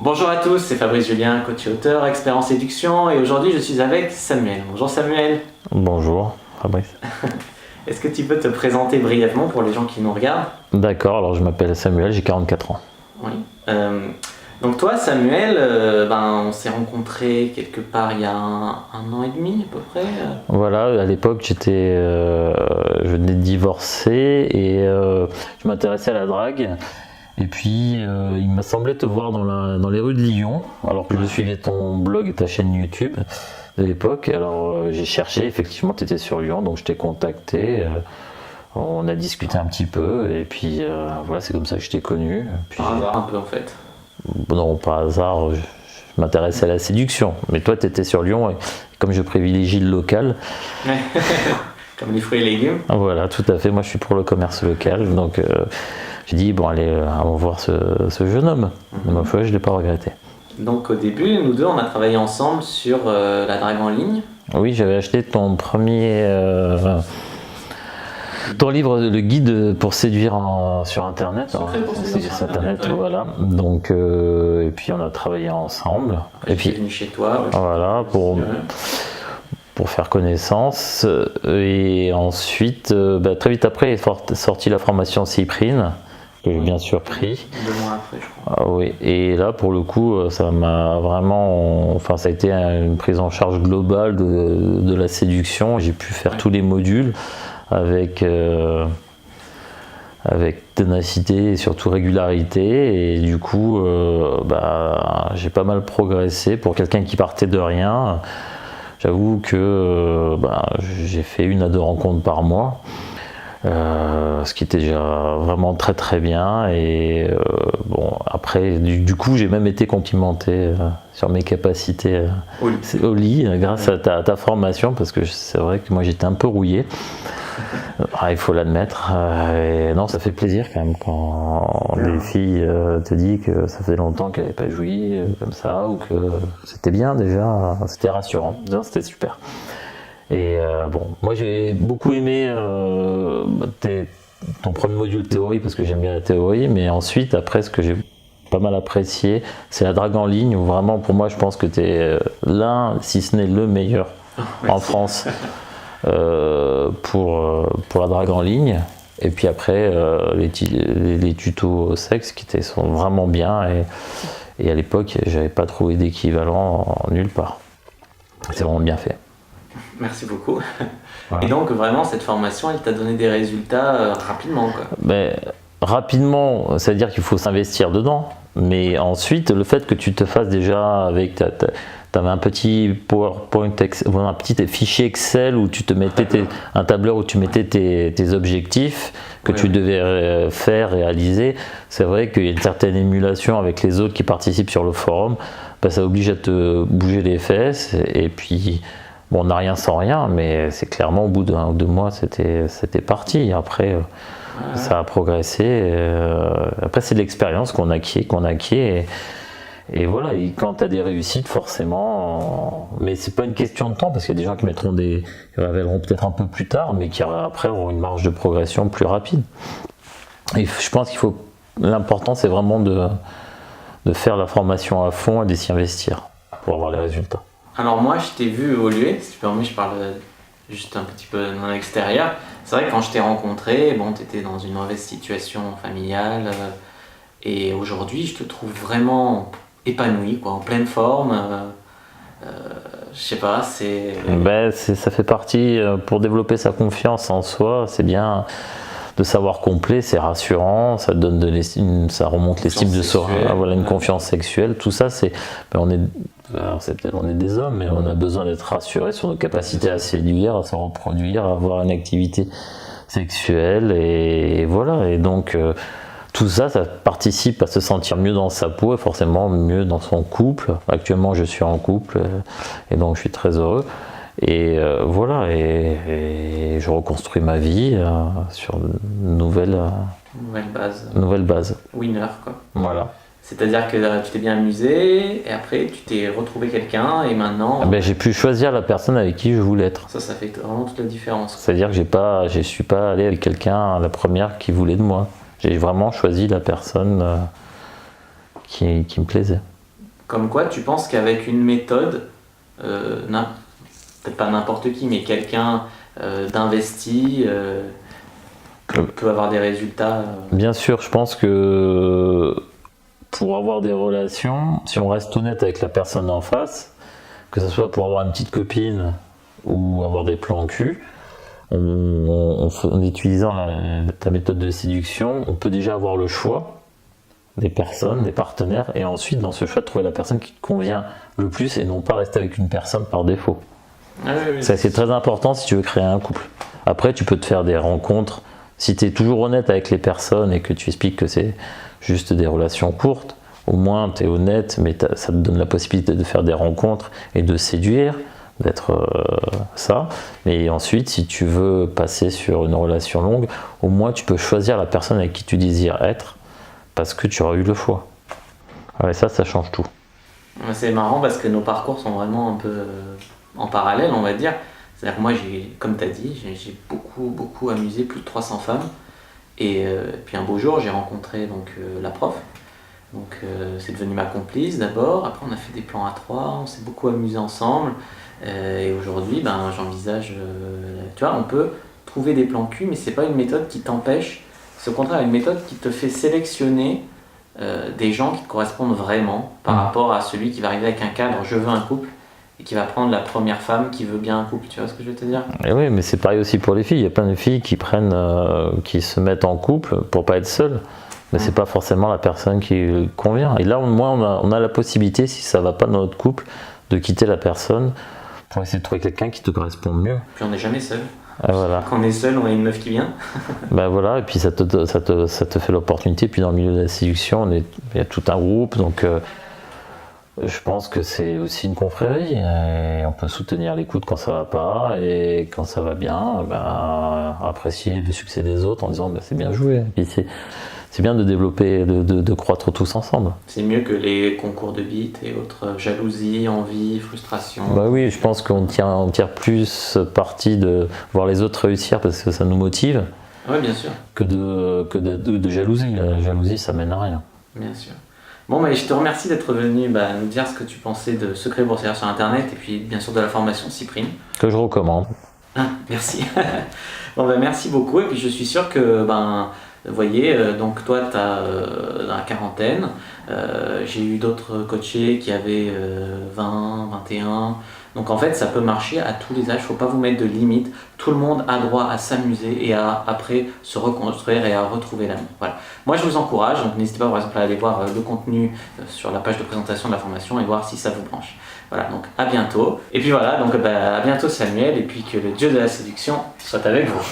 Bonjour à tous, c'est Fabrice Julien, coach et auteur, expert en séduction, et aujourd'hui je suis avec Samuel. Bonjour Samuel. Bonjour Fabrice. Est-ce que tu peux te présenter brièvement pour les gens qui nous regardent? D'accord, alors je m'appelle Samuel, j'ai 44 ans. Oui. Donc toi Samuel, on s'est rencontrés quelque part il y a un an et demi à peu près. Voilà, à l'époque je venais de divorcer et je m'intéressais à la drague. Et puis il m'a semblé te voir dans les rues de Lyon, alors que je suivais ton blog et ta chaîne YouTube de l'époque. Alors j'ai cherché, effectivement tu étais sur Lyon, donc je t'ai contacté. On a discuté un petit peu et puis voilà, c'est comme ça que je t'ai connu. Puis, Par hasard un peu en fait. Non, pas hasard, je m'intéressais à la séduction. Mais toi, tu étais sur Lyon et comme je privilégie le local. Comme les fruits et légumes. Voilà, tout à fait. Moi, je suis pour le commerce local. Donc, j'ai dit, bon, allez, allons voir ce jeune homme. Ma foi, je ne l'ai pas regretté. Donc, au début, nous deux, on a travaillé ensemble sur la drague en ligne. Oui, j'avais acheté ton ton livre, le guide pour séduire sur internet, internet, voilà. Donc et puis on a travaillé ensemble. Et puis venu chez toi. Voilà pour faire connaissance. Et ensuite, très vite après est sortie la formation Cyprine que j'ai bien sûr pris. 2 mois après, je crois. Ah, oui. Et là, pour le coup, ça m'a vraiment, ça a été une prise en charge globale de la séduction. J'ai pu faire tous les modules avec ténacité et surtout régularité, et du coup j'ai pas mal progressé pour quelqu'un qui partait de rien. J'avoue que j'ai fait 1 à 2 rencontres par mois, ce qui était déjà vraiment très très bien. Et après du coup j'ai même été complimenté sur mes capacités au lit grâce à ta formation, parce que c'est vrai que moi j'étais un peu rouillé. Il faut l'admettre. Non, ça fait plaisir quand même quand des filles te disent que ça fait longtemps qu'elles n'avaient pas joui comme ça, ou que c'était bien déjà, c'était rassurant, c'était super. Et moi j'ai beaucoup aimé ton premier module théorie, parce que j'aime bien la théorie, mais ensuite après ce que j'ai pas mal apprécié, c'est la drague en ligne, où vraiment pour moi je pense que tu es l'un, si ce n'est le meilleur en France. Pour la drague en ligne. Et puis après les tutos sexe sont vraiment bien, et à l'époque j'avais pas trouvé d'équivalent nulle part. C'est vraiment bien fait. Merci beaucoup. Voilà. Et donc vraiment cette formation elle t'a donné des résultats rapidement quoi. Rapidement, ça veut dire qu'il faut s'investir dedans, mais ensuite le fait que tu te fasses déjà avec t'avais un petit PowerPoint, un petit fichier Excel où tu te mettais un tableur où tu mettais tes objectifs que tu devais faire, réaliser. C'est vrai qu'il y a une certaine émulation avec les autres qui participent sur le forum. Ça oblige à te bouger les fesses, et puis on n'a rien sans rien, mais c'est clairement au bout d'1 ou 2 mois c'était parti. Après ça a progressé. Après c'est de l'expérience qu'on acquiert. Et voilà, et quand tu as des réussites, forcément, mais c'est pas une question de temps, parce qu'il y a des gens qui révéleront peut-être un peu plus tard, mais qui après auront une marge de progression plus rapide. Et je pense l'important c'est vraiment de faire la formation à fond et de s'y investir pour avoir les résultats. Alors moi je t'ai vu évoluer, si tu permets, je parle juste un petit peu dans l'extérieur. C'est vrai que quand je t'ai rencontré, tu étais dans une mauvaise situation familiale, et aujourd'hui je te trouve vraiment épanoui, en pleine forme. Je sais pas, ça fait partie, pour développer sa confiance en soi, c'est bien de savoir complet, c'est rassurant, ça donne ça remonte l'estime de soi, une confiance sexuelle, tout ça on est des hommes, mais on a besoin d'être rassuré sur nos capacités à séduire, à se reproduire, à avoir une activité sexuelle, et voilà, et donc tout ça participe à se sentir mieux dans sa peau et forcément mieux dans son couple. Actuellement, je suis en couple et donc je suis très heureux. Et voilà, et je reconstruis ma vie sur une nouvelle base. Winner, quoi. Voilà. C'est-à-dire que tu t'es bien amusé et après tu t'es retrouvé quelqu'un et maintenant... j'ai pu choisir la personne avec qui je voulais être. Ça fait vraiment toute la différence. C'est-à-dire que je suis pas allé avec quelqu'un, la première qui voulait de moi. J'ai vraiment choisi la personne qui me plaisait. Comme quoi, tu penses qu'avec une méthode, peut-être pas n'importe qui, mais quelqu'un d'investi peut avoir des résultats. Bien sûr, je pense que pour avoir des relations, si on reste honnête avec la personne en face, que ce soit pour avoir une petite copine ou avoir des plans cul, en utilisant ta méthode de séduction, on peut déjà avoir le choix des personnes, des partenaires, et ensuite dans ce choix de trouver la personne qui te convient le plus et non pas rester avec une personne par défaut. Ah oui, Ça, c'est très important si tu veux créer un couple. Après, tu peux te faire des rencontres. Si tu es toujours honnête avec les personnes et que tu expliques que c'est juste des relations courtes, au moins tu es honnête, mais ça te donne la possibilité de faire des rencontres et de séduire, d'être ça. Mais ensuite, si tu veux passer sur une relation longue, au moins tu peux choisir la personne avec qui tu désires être, parce que tu auras eu le choix. Ouais, ça change tout. C'est marrant parce que nos parcours sont vraiment un peu en parallèle, on va dire. C'est-à-dire que moi, comme tu as dit, j'ai beaucoup amusé plus de 300 femmes. Et puis un beau jour, j'ai rencontré donc, la prof. Donc c'est devenu ma complice d'abord. Après, on a fait des plans à trois, on s'est beaucoup amusé ensemble. Et aujourd'hui, j'envisage... tu vois, on peut trouver des plans cul, mais c'est pas une méthode qui t'empêche. C'est au contraire une méthode qui te fait sélectionner des gens qui te correspondent vraiment par rapport à celui qui va arriver avec un cadre, je veux un couple, et qui va prendre la première femme qui veut bien un couple, tu vois ce que je veux te dire? Et oui, mais c'est pareil aussi pour les filles. Il y a plein de filles qui qui se mettent en couple pour pas être seules, mais c'est pas forcément la personne qui convient. Et là, au moins, on a la possibilité, si ça va pas dans notre couple, de quitter la personne pour essayer de trouver quelqu'un qui te correspond mieux. Puis on n'est jamais seul. Ah, voilà. Quand on est seul, on a une meuf qui vient. Voilà, et puis ça te fait l'opportunité. Puis dans le milieu de la séduction, il y a tout un groupe, donc je pense que c'est aussi une confrérie. Et on peut soutenir les coudes quand ça va pas, et quand ça va bien, apprécier le succès des autres en disant c'est bien joué. Et puis c'est bien de développer, de croître tous ensemble. C'est mieux que les concours de bites et autres jalousie, envie, frustration. Oui, je pense qu'on tire plus parti de voir les autres réussir parce que ça nous motive. Oui, bien sûr. Que de jalousie. La jalousie, ça mène à rien. Bien sûr. Bon, mais je te remercie d'être venu nous dire ce que tu pensais de Secret Boursier sur Internet et puis bien sûr de la formation Cyprine. Que je recommande. Ah, merci. Bon, merci beaucoup et puis je suis sûr que vous voyez, donc toi tu as la quarantaine, j'ai eu d'autres coachés qui avaient 20, 21, donc en fait ça peut marcher à tous les âges, il ne faut pas vous mettre de limites, tout le monde a droit à s'amuser et à après se reconstruire et à retrouver l'amour. Voilà. Moi je vous encourage, donc n'hésitez pas par exemple à aller voir le contenu sur la page de présentation de la formation et voir si ça vous branche. Voilà, donc à bientôt. Et puis voilà, donc à bientôt Samuel, et puis que le Dieu de la séduction soit avec vous.